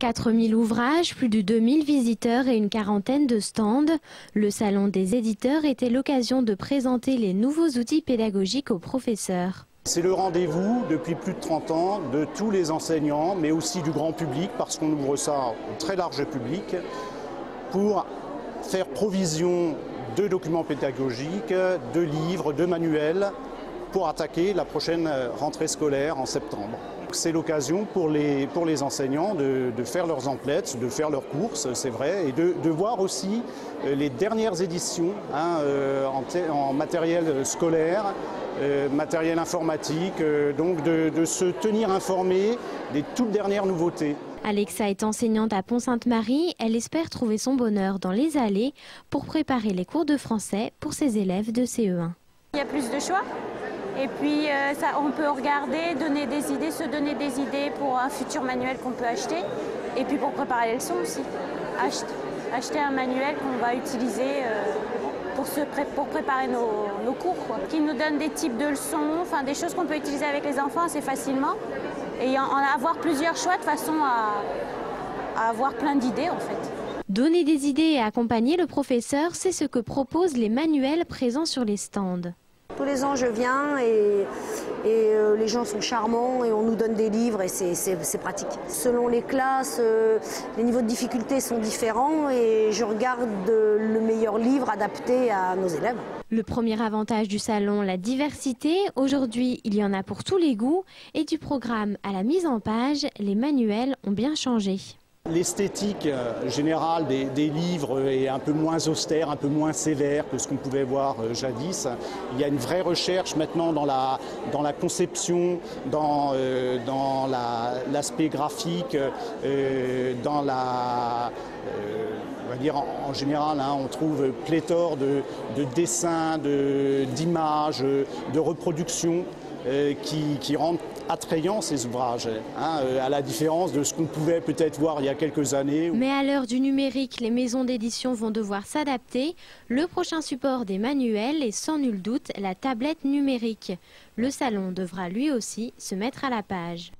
4000 ouvrages, plus de 2000 visiteurs et une quarantaine de stands. Le salon des éditeurs était l'occasion de présenter les nouveaux outils pédagogiques aux professeurs. C'est le rendez-vous depuis plus de 30 ans de tous les enseignants, mais aussi du grand public, parce qu'on ouvre ça au très large public, pour faire provision de documents pédagogiques, de livres, de manuels, pour attaquer la prochaine rentrée scolaire en septembre. C'est l'occasion pour les enseignants de faire leurs emplettes, de faire leurs courses, c'est vrai, et de voir aussi les dernières éditions en matériel scolaire, matériel informatique, donc de se tenir informé des toutes dernières nouveautés. Alexa est enseignante à Pont-Sainte-Marie. Elle espère trouver son bonheur dans les allées pour préparer les cours de français pour ses élèves de CE1. Il y a plus de choix. Et puis on peut regarder, donner des idées, se donner des idées pour un futur manuel qu'on peut acheter. Et puis pour préparer les leçons aussi. Acheter un manuel qu'on va utiliser pour préparer nos cours, quoi. Qui nous donne des types de leçons, enfin des choses qu'on peut utiliser avec les enfants assez facilement. Et en avoir plusieurs choix de façon à avoir plein d'idées en fait. Donner des idées et accompagner le professeur, c'est ce que proposent les manuels présents sur les stands. Tous les ans je viens et les gens sont charmants et on nous donne des livres et c'est pratique. Selon les classes, les niveaux de difficulté sont différents et je regarde le meilleur livre adapté à nos élèves. Le premier avantage du salon, la diversité. Aujourd'hui, il y en a pour tous les goûts et du programme à la mise en page, les manuels ont bien changé. L'esthétique générale des livres est un peu moins austère, un peu moins sévère que ce qu'on pouvait voir jadis. Il y a une vraie recherche maintenant dans la conception, dans l'aspect graphique, dans la... on va dire en général, on trouve pléthore de dessins, d'images, de reproductions qui rendent attrayants ces ouvrages, à la différence de ce qu'on pouvait peut-être voir il y a quelques années. Mais à l'heure du numérique, les maisons d'édition vont devoir s'adapter. Le prochain support des manuels est sans nul doute la tablette numérique. Le salon devra lui aussi se mettre à la page.